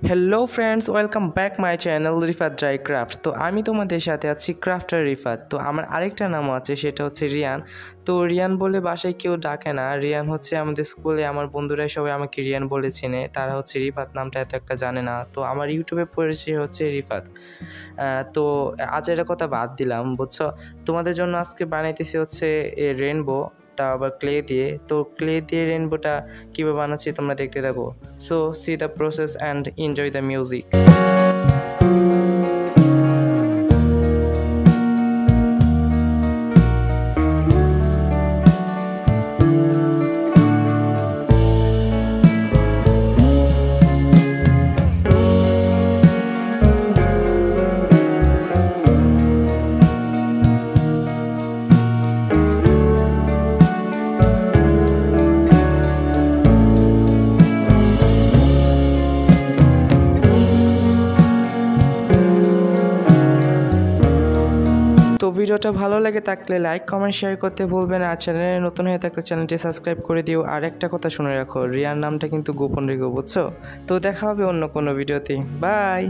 Hello friends, welcome back my channel Rifat dry craft. তো আমি তোমাদের সাথে আছি ক্রাফটার রিফাত। তো আমার আরেকটা নামও আছে, সেটা হচ্ছে রিয়ান। তো রিয়ান বলে বাসায় কেউ ডাকে না। রিয়ান হচ্ছে আমাদের স্কুলে আমার বন্ধুরাই সবাই আমাকে রিয়ান বলে চেনে, তারা হচ্ছে রিফাত নামটা এত একটা জানে না। তো আমার ইউটিউবে পরিচয় হচ্ছে রিফাত। তো আজ এটা কথা বাদ দিলাম, বুঝছো। তোমাদের জন্য আজকে বানাইতেছি হচ্ছে রেনবো, তা আবার ক্লে দিয়ে। তো ক্লে দিয়ে রেনবোটা কীভাবে বানাচ্ছি তোমরা দেখতে থাকো। So C the process and enjoy the music. তো ভিডিওটা ভালো লাগে থাকলে লাইক কমেন্ট শেয়ার করতে ভুলবেন, আর চ্যানেলে নতুন হয়ে থাকলে চ্যানেলটি সাবস্ক্রাইব করে দিও। আর একটা কথা শুনে রাখো, রিয়ার নামটা কিন্তু গোপন রেখো, বুঝছো। তো দেখা হবে অন্য কোনো ভিডিওতে। বাই।